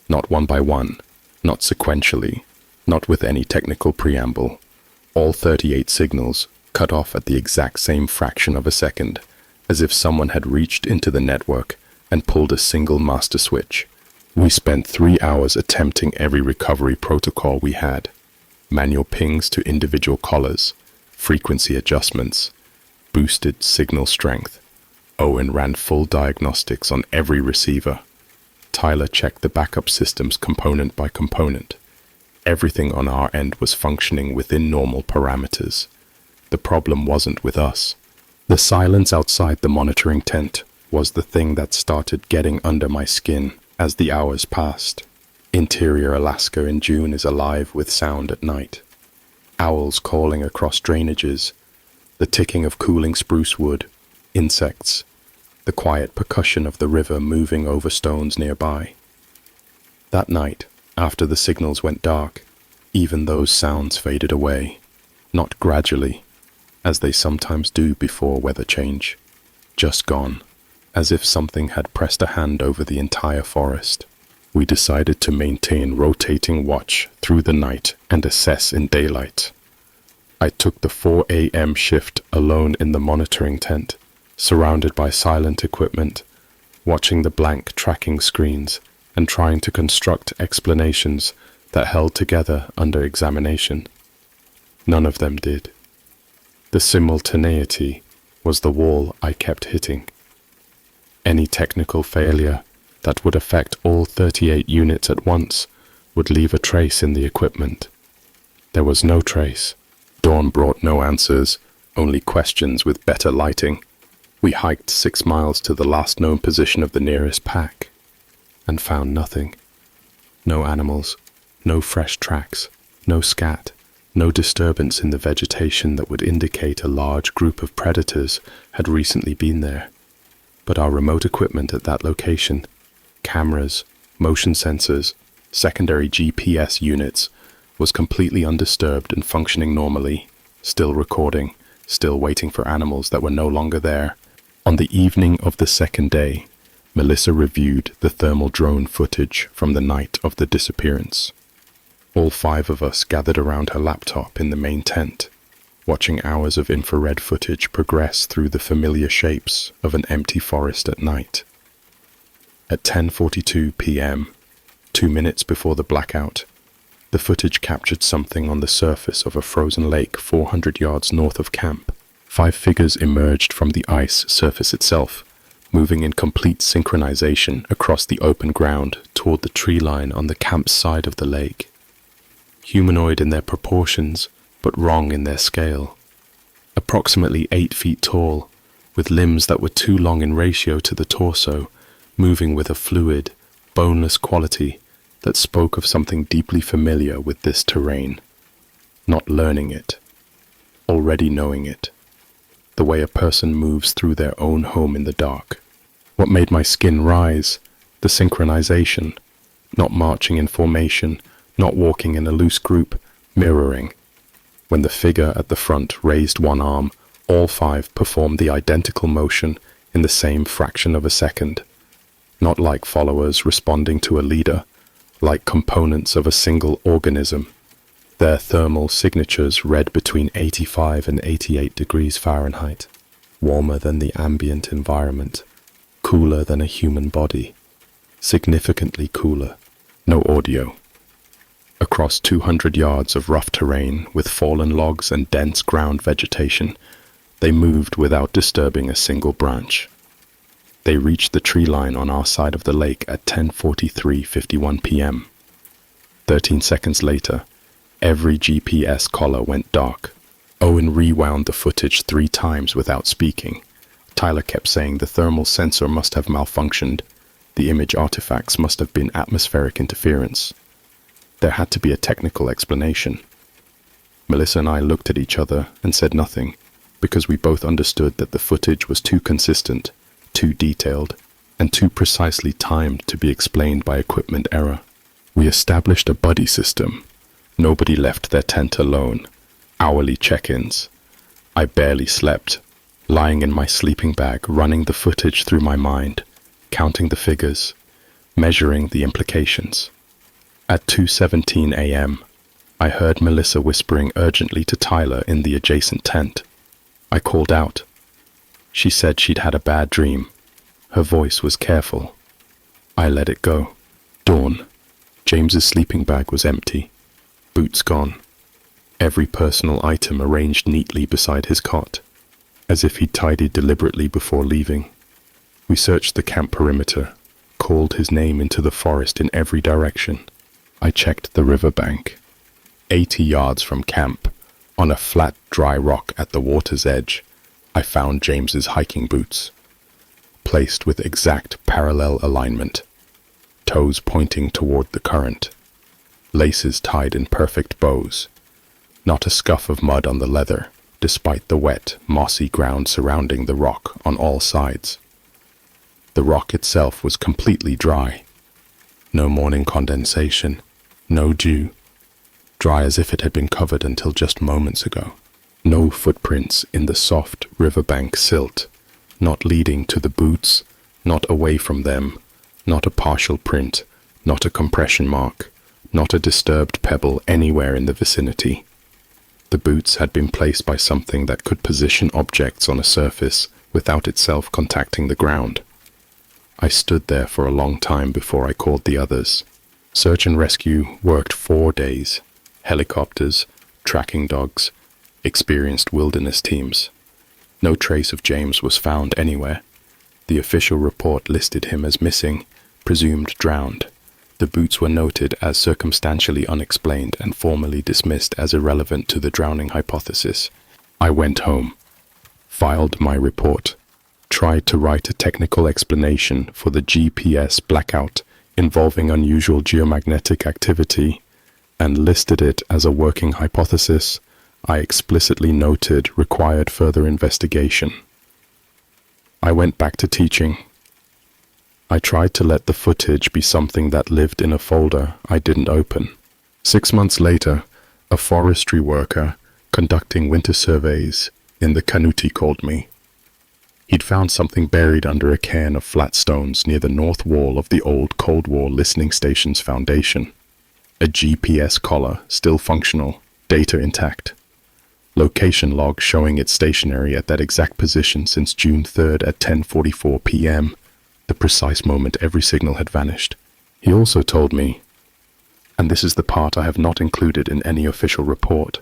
Not one by one, not sequentially, not with any technical preamble. All 38 signals cut off at the exact same fraction of a second, as if someone had reached into the network and pulled a single master switch. We spent 3 hours attempting every recovery protocol we had. Manual pings to individual collars, frequency adjustments, boosted signal strength. Owen ran full diagnostics on every receiver. Tyler checked the backup systems component by component. Everything on our end was functioning within normal parameters. The problem wasn't with us. The silence outside the monitoring tent was the thing that started getting under my skin as the hours passed. Interior Alaska in June is alive with sound at night. Owls calling across drainages, the ticking of cooling spruce wood, insects, the quiet percussion of the river moving over stones nearby. That night, after the signals went dark, even those sounds faded away, not gradually, as they sometimes do before weather change, just gone, as if something had pressed a hand over the entire forest. We decided to maintain rotating watch through the night and assess in daylight. I took the 4 a.m. shift alone in the monitoring tent, surrounded by silent equipment, watching the blank tracking screens and trying to construct explanations that held together under examination. None of them did. The simultaneity was the wall I kept hitting. Any technical failure that would affect all 38 units at once would leave a trace in the equipment. There was no trace. Dawn brought no answers, only questions with better lighting. We hiked 6 miles to the last known position of the nearest pack and found nothing. No animals, no fresh tracks, no scat, no disturbance in the vegetation that would indicate a large group of predators had recently been there. But our remote equipment at that location, cameras, motion sensors, secondary GPS units, was completely undisturbed and functioning normally, still recording, still waiting for animals that were no longer there. On the evening of the second day, Melissa reviewed the thermal drone footage from the night of the disappearance. All 5 of us gathered around her laptop in the main tent. watching hours of infrared footage progress through the familiar shapes of an empty forest at night. At 10:42 p.m., 2 minutes before the blackout, the footage captured something on the surface of a frozen lake 400 yards north of camp. 5 figures emerged from the ice surface itself, moving in complete synchronization across the open ground toward the tree line on the camp's side of the lake. Humanoid in their proportions, but wrong in their scale. Approximately 8 feet tall, with limbs that were too long in ratio to the torso, moving with a fluid, boneless quality that spoke of something deeply familiar with this terrain. Not learning it, already knowing it. The way a person moves through their own home in the dark. What made my skin rise? The synchronization. Not marching in formation, not walking in a loose group, mirroring. When the figure at the front raised one arm, all 5 performed the identical motion in the same fraction of a second. Not like followers responding to a leader, like components of a single organism. Their thermal signatures read between 85 and 88 degrees Fahrenheit, warmer than the ambient environment, cooler than a human body, significantly cooler. No audio. Across 200 yards of rough terrain with fallen logs and dense ground vegetation, they moved without disturbing a single branch. They reached the tree line on our side of the lake at 10:43:51 p.m. 13 seconds later, every GPS collar went dark. Owen rewound the footage 3 times without speaking. Tyler kept saying the thermal sensor must have malfunctioned. The image artifacts must have been atmospheric interference. There had to be a technical explanation. Melissa and I looked at each other and said nothing, because we both understood that the footage was too consistent, too detailed, and too precisely timed to be explained by equipment error. We established a buddy system. Nobody left their tent alone. Hourly check-ins. I barely slept, lying in my sleeping bag, running the footage through my mind, counting the figures, measuring the implications. At 2:17 a.m., I heard Melissa whispering urgently to Tyler in the adjacent tent. I called out. She said she'd had a bad dream. Her voice was careful. I let it go. Dawn. James's sleeping bag was empty. Boots gone. Every personal item arranged neatly beside his cot, as if he'd tidied deliberately before leaving. We searched the camp perimeter, called his name into the forest in every direction. I checked the riverbank. 80 yards from camp, on a flat, dry rock at the water's edge, I found James's hiking boots, placed with exact parallel alignment, toes pointing toward the current, laces tied in perfect bows, not a scuff of mud on the leather, despite the wet, mossy ground surrounding the rock on all sides. The rock itself was completely dry. No morning condensation, no dew, dry as if it had been covered until just moments ago. No footprints in the soft riverbank silt, not leading to the boots, not away from them, not a partial print, not a compression mark, not a disturbed pebble anywhere in the vicinity. The boots had been placed by something that could position objects on a surface without itself contacting the ground. I stood there for a long time before I called the others. Search and rescue worked 4 days. Helicopters, tracking dogs, experienced wilderness teams. No trace of James was found anywhere. The official report listed him as missing, presumed drowned. The boots were noted as circumstantially unexplained and formally dismissed as irrelevant to the drowning hypothesis. I went home, filed my report, tried to write a technical explanation for the GPS blackout involving unusual geomagnetic activity, and listed it as a working hypothesis I explicitly noted required further investigation. I went back to teaching. I tried to let the footage be something that lived in a folder I didn't open. 6 months later, a forestry worker conducting winter surveys in the Canuti called me. He'd found something buried under a cairn of flat stones near the north wall of the old Cold War listening station's foundation. A GPS collar, still functional, data intact. Location log showing it stationary at that exact position since June 3rd at 10:44 p.m., the precise moment every signal had vanished. He also told me, and this is the part I have not included in any official report,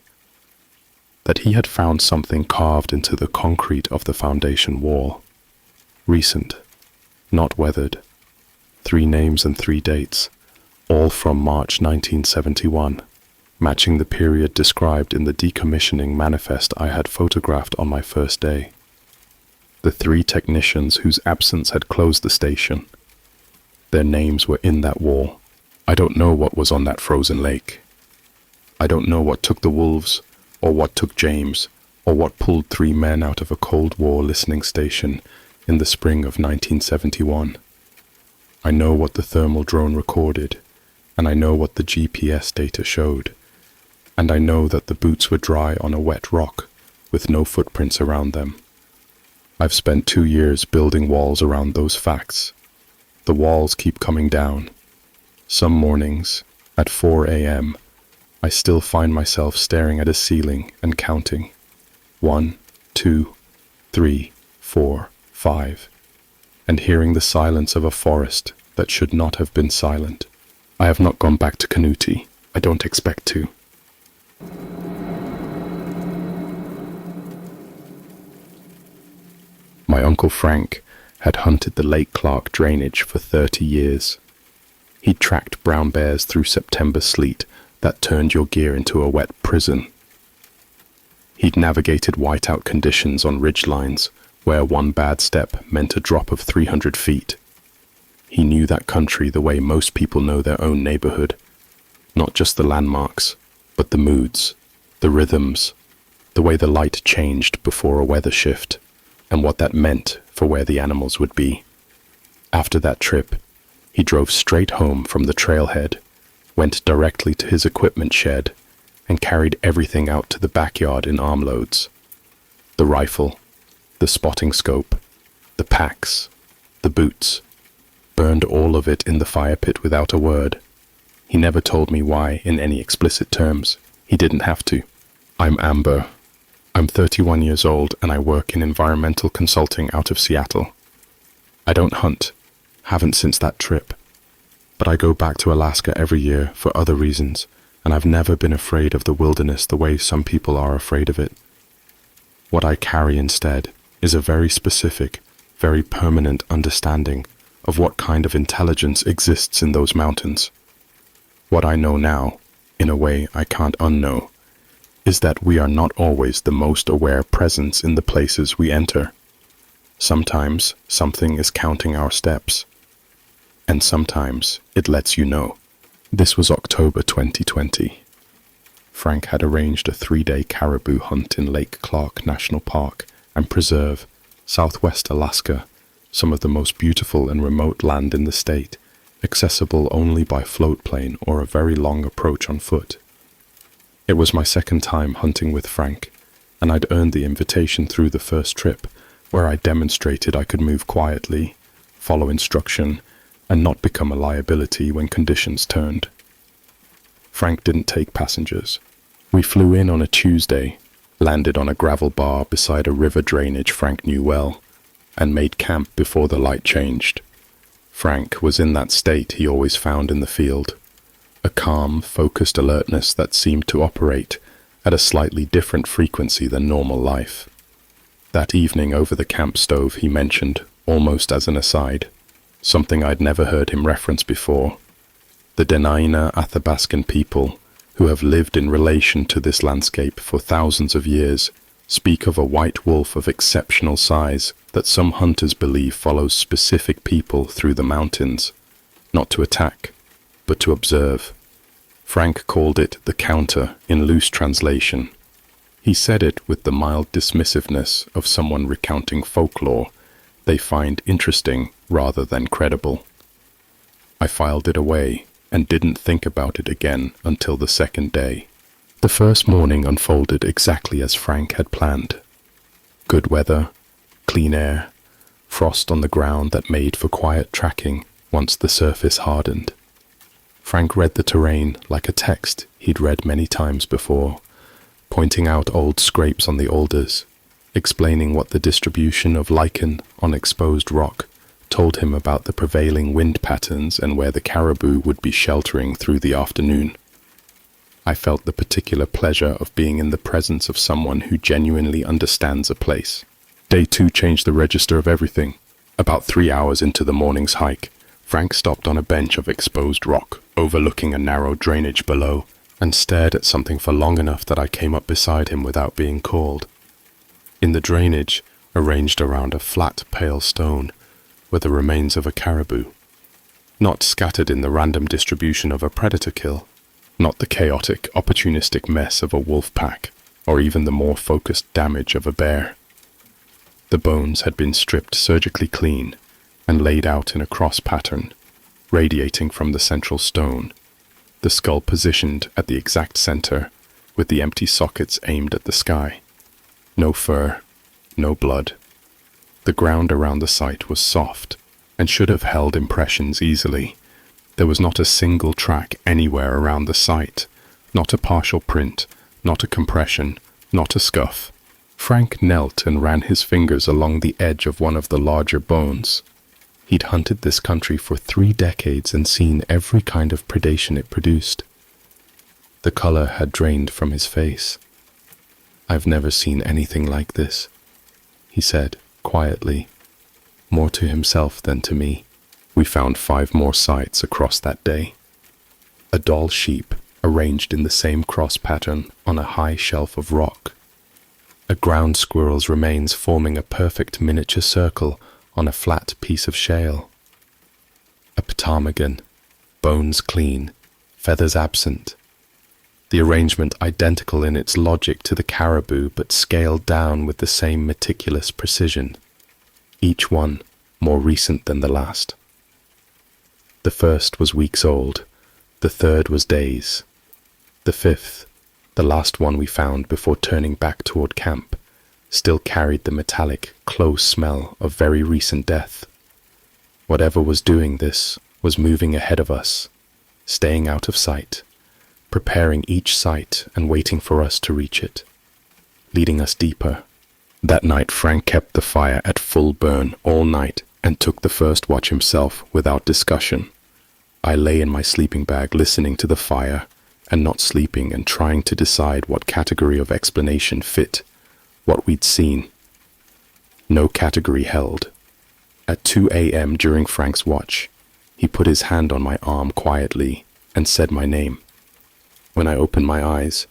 that he had found something carved into the concrete of the foundation wall. Recent, not weathered. 3 names and 3 dates, all from March 1971, matching the period described in the decommissioning manifest I had photographed on my first day. The 3 technicians whose absence had closed the station. Their names were in that wall. I don't know what was on that frozen lake. I don't know what took the wolves, or what took James, or what pulled 3 men out of a Cold War listening station in the spring of 1971. I know what the thermal drone recorded, and I know what the GPS data showed, and I know that the boots were dry on a wet rock with no footprints around them. I've spent 2 years building walls around those facts. The walls keep coming down. Some mornings, at 4 a.m., I still find myself staring at a ceiling and counting. 1, 2, 3, 4, 5, and hearing the silence of a forest that should not have been silent. I have not gone back to Canuti. I don't expect to. My Uncle Frank had hunted the Lake Clark drainage for 30 years. He'd tracked brown bears through September sleet that turned your gear into a wet prison. He'd navigated whiteout conditions on ridgelines where one bad step meant a drop of 300 feet. He knew that country the way most people know their own neighborhood, not just the landmarks, but the moods, the rhythms, the way the light changed before a weather shift, and what that meant for where the animals would be. After that trip, he drove straight home from the trailhead, went directly to his equipment shed, and carried everything out to the backyard in armloads. The rifle, the spotting scope, the packs, the boots, burned all of it in the fire pit without a word. He never told me why in any explicit terms. He didn't have to. I'm Amber. I'm 31 years old and I work in environmental consulting out of Seattle. I don't hunt, haven't since that trip, but I go back to Alaska every year for other reasons, and I've never been afraid of the wilderness the way some people are afraid of it. What I carry instead is a very specific, very permanent understanding of what kind of intelligence exists in those mountains. What I know now, in a way I can't unknow, is that we are not always the most aware presence in the places we enter. Sometimes something is counting our steps, and sometimes it lets you know. This was October 2020. Frank had arranged a 3-day caribou hunt in Lake Clark National Park and Preserve, Southwest Alaska, some of the most beautiful and remote land in the state, accessible only by float plane or a very long approach on foot. It was my second time hunting with Frank, and I'd earned the invitation through the first trip, where I demonstrated I could move quietly, follow instruction, and not become a liability when conditions turned. Frank didn't take passengers. We flew in on a Tuesday, landed on a gravel bar beside a river drainage Frank knew well, and made camp before the light changed. Frank was in that state he always found in the field, a calm, focused alertness that seemed to operate at a slightly different frequency than normal life. That evening over the camp stove he mentioned, almost as an aside, something I'd never heard him reference before. The Dena'ina Athabascan people, who have lived in relation to this landscape for thousands of years, speak of a white wolf of exceptional size that some hunters believe follows specific people through the mountains, not to attack, but to observe. Frank called it the counter in loose translation. He said it with the mild dismissiveness of someone recounting folklore they find interesting rather than credible. I filed it away and didn't think about it again until the second day. The first morning unfolded exactly as Frank had planned. Good weather, clean air, frost on the ground that made for quiet tracking once the surface hardened. Frank read the terrain like a text he'd read many times before, pointing out old scrapes on the alders, explaining what the distribution of lichen on exposed rock told him about the prevailing wind patterns and where the caribou would be sheltering through the afternoon. I felt the particular pleasure of being in the presence of someone who genuinely understands a place. Day 2 changed the register of everything. About 3 hours into the morning's hike, Frank stopped on a bench of exposed rock, overlooking a narrow drainage below, and stared at something for long enough that I came up beside him without being called. In the drainage, arranged around a flat, pale stone, were the remains of a caribou. Not scattered in the random distribution of a predator kill, not the chaotic, opportunistic mess of a wolf pack, or even the more focused damage of a bear. The bones had been stripped surgically clean and laid out in a cross pattern, radiating from the central stone, the skull positioned at the exact center, with the empty sockets aimed at the sky. No fur, no blood. The ground around the site was soft and should have held impressions easily. There was not a single track anywhere around the site, not a partial print, not a compression, not a scuff. Frank knelt and ran his fingers along the edge of one of the larger bones. He'd hunted this country for 3 decades and seen every kind of predation it produced. The color had drained from his face. "I've never seen anything like this," he said quietly, more to himself than to me. We found 5 more sites across that day. A doll sheep arranged in the same cross pattern on a high shelf of rock. A ground squirrel's remains forming a perfect miniature circle on a flat piece of shale. A ptarmigan, bones clean, feathers absent. The arrangement identical in its logic to the caribou, but scaled down with the same meticulous precision. Each one more recent than the last. The first was weeks old, the third was days. The fifth, the last one we found before turning back toward camp, still carried the metallic, close smell of very recent death. Whatever was doing this was moving ahead of us, staying out of sight, preparing each site and waiting for us to reach it, leading us deeper. That night Frank kept the fire at full burn all night and took the first watch himself without discussion. I lay in my sleeping bag listening to the fire and not sleeping and trying to decide what category of explanation fit what we'd seen. No category held. At 2 a.m. during Frank's watch, he put his hand on my arm quietly and said my name. When I opened my eyes,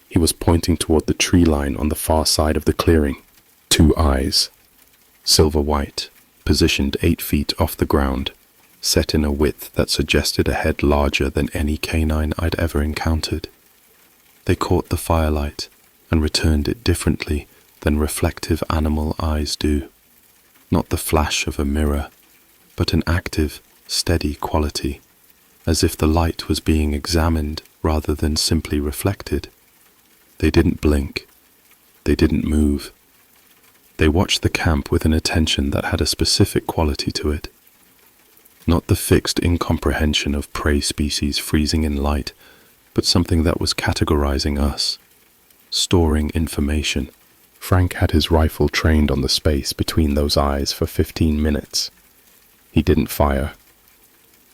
he was pointing toward the tree line on the far side of the clearing. 2 eyes, silver white, positioned 8 feet off the ground, set in a width that suggested a head larger than any canine I'd ever encountered. They caught the firelight and returned it differently than reflective animal eyes do. Not the flash of a mirror, but an active, steady quality, as if the light was being examined rather than simply reflected. They didn't blink. They didn't move. They watched the camp with an attention that had a specific quality to it. Not the fixed incomprehension of prey species freezing in light, but something that was categorizing us, storing information. Frank had his rifle trained on the space between those eyes for 15 minutes. He didn't fire.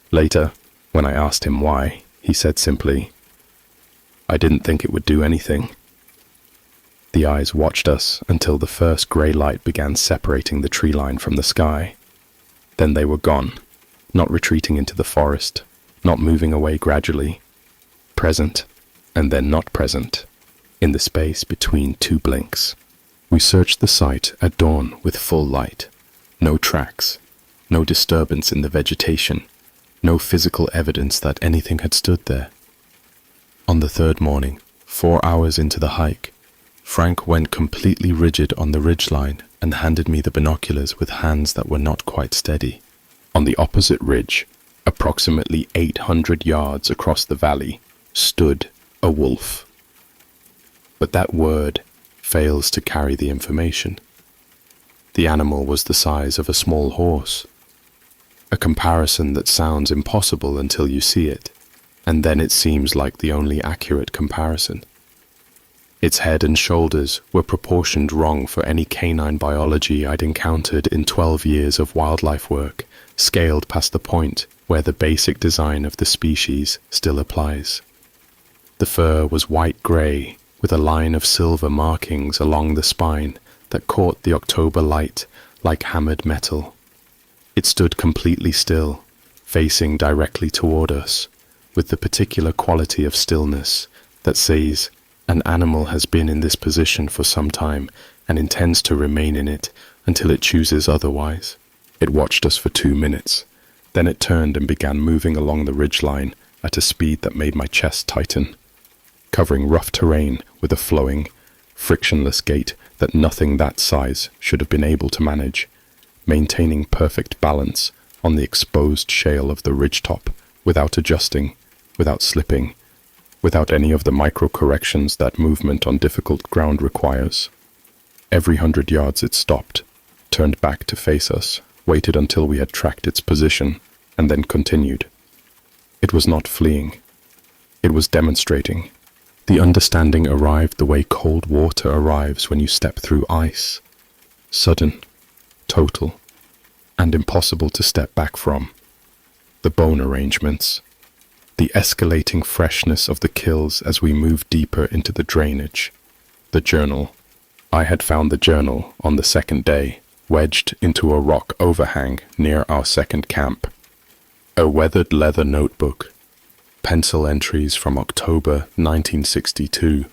Later, when I asked him why, he said simply, "I didn't think it would do anything." The eyes watched us until the first grey light began separating the tree line from the sky. Then they were gone, not retreating into the forest, not moving away gradually, present, and then not present, in the space between 2 blinks. We searched the site at dawn with full light. No tracks, no disturbance in the vegetation, no physical evidence that anything had stood there. On the 3rd morning, 4 hours into the hike, Frank went completely rigid on the ridgeline and handed me the binoculars with hands that were not quite steady. On the opposite ridge, approximately 800 yards across the valley, stood a wolf. But that word fails to carry the information. The animal was the size of a small horse. A comparison that sounds impossible until you see it, and then it seems like the only accurate comparison. Its head and shoulders were proportioned wrong for any canine biology I'd encountered in 12 years of wildlife work, scaled past the point where the basic design of the species still applies. The fur was white-grey, with a line of silver markings along the spine that caught the October light like hammered metal. It stood completely still, facing directly toward us, with the particular quality of stillness that says an animal has been in this position for some time and intends to remain in it until it chooses otherwise. It watched us for 2 minutes. Then it turned and began moving along the ridgeline at a speed that made my chest tighten, covering rough terrain with a flowing, frictionless gait that nothing that size should have been able to manage, maintaining perfect balance on the exposed shale of the ridgetop without adjusting, without slipping, without any of the micro-corrections that movement on difficult ground requires. Every 100 yards it stopped, turned back to face us, waited until we had tracked its position, and then continued. It was not fleeing. It was demonstrating. The understanding arrived the way cold water arrives when you step through ice. Sudden, total, and impossible to step back from. The bone arrangements, the escalating freshness of the kills as we moved deeper into the drainage. The journal. I had found the journal on the second day, wedged into a rock overhang near our second camp. A weathered leather notebook, pencil entries from October 1962.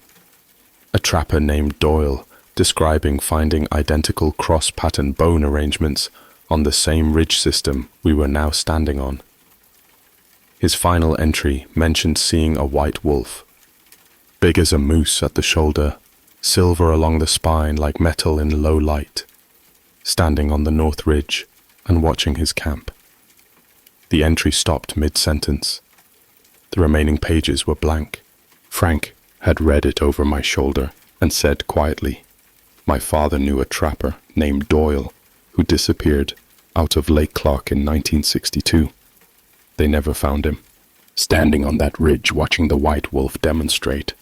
A trapper named Doyle describing finding identical cross-pattern bone arrangements on the same ridge system we were now standing on. His final entry mentioned seeing a white wolf, big as a moose at the shoulder, silver along the spine like metal in low light, standing on the north ridge and watching his camp. The entry stopped mid-sentence. The remaining pages were blank. Frank had read it over my shoulder and said quietly, "My father knew a trapper named Doyle who disappeared out of Lake Clark in 1962. They never found him." Standing on that ridge watching the white wolf demonstrate,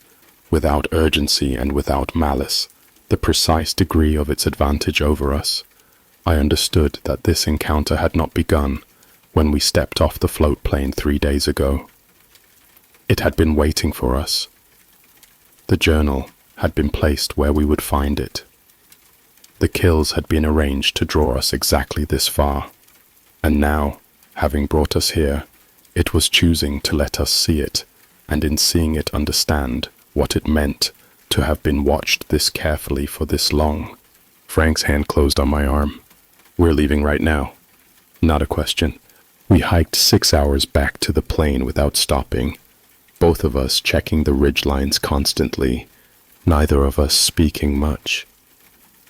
without urgency and without malice, the precise degree of its advantage over us, I understood that this encounter had not begun when we stepped off the float plane 3 days ago. It had been waiting for us. The journal had been placed where we would find it. The kills had been arranged to draw us exactly this far, and now, having brought us here, it was choosing to let us see it, and in seeing it understand what it meant to have been watched this carefully for this long. Frank's hand closed on my arm. "We're leaving right now." Not a question. We hiked 6 hours back to the plane without stopping, both of us checking the ridgelines constantly, neither of us speaking much.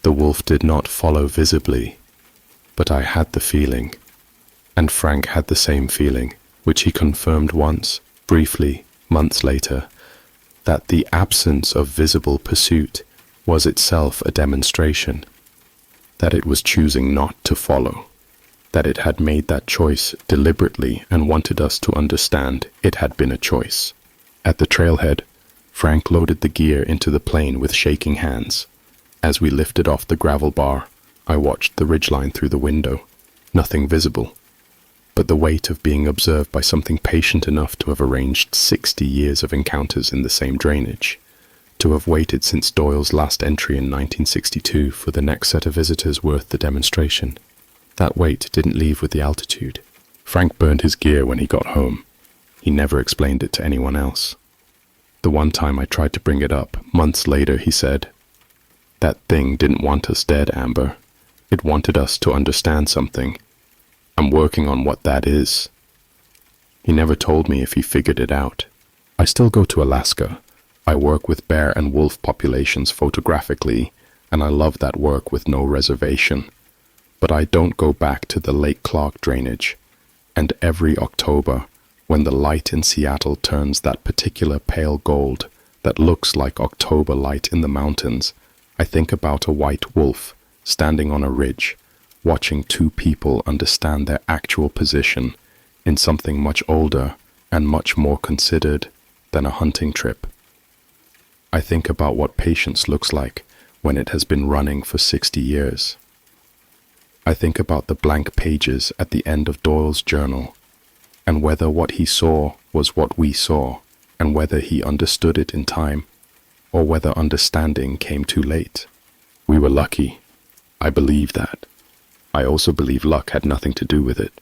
The wolf did not follow visibly, but I had the feeling, and Frank had the same feeling, which he confirmed once, briefly, months later, that the absence of visible pursuit was itself a demonstration, that it was choosing not to follow, that it had made that choice deliberately and wanted us to understand it had been a choice. At the trailhead, Frank loaded the gear into the plane with shaking hands. As we lifted off the gravel bar, I watched the ridgeline through the window. Nothing visible, but the weight of being observed by something patient enough to have arranged 60 years of encounters in the same drainage, to have waited since Doyle's last entry in 1962 for the next set of visitors worth the demonstration. That weight didn't leave with the altitude. Frank burned his gear when he got home. He never explained it to anyone else. The one time I tried to bring it up, months later, he said, "That thing didn't want us dead, Amber. It wanted us to understand something. I'm working on what that is." He never told me if he figured it out. I still go to Alaska. I work with bear and wolf populations photographically, and I love that work with no reservation. But I don't go back to the Lake Clark drainage. And every October, when the light in Seattle turns that particular pale gold that looks like October light in the mountains, I think about a white wolf standing on a ridge, watching two people understand their actual position in something much older and much more considered than a hunting trip. I think about what patience looks like when it has been running for 60 years. I think about the blank pages at the end of Doyle's journal, and whether what he saw was what we saw, and whether he understood it in time, or whether understanding came too late. We were lucky. I believe that. I also believe luck had nothing to do with it.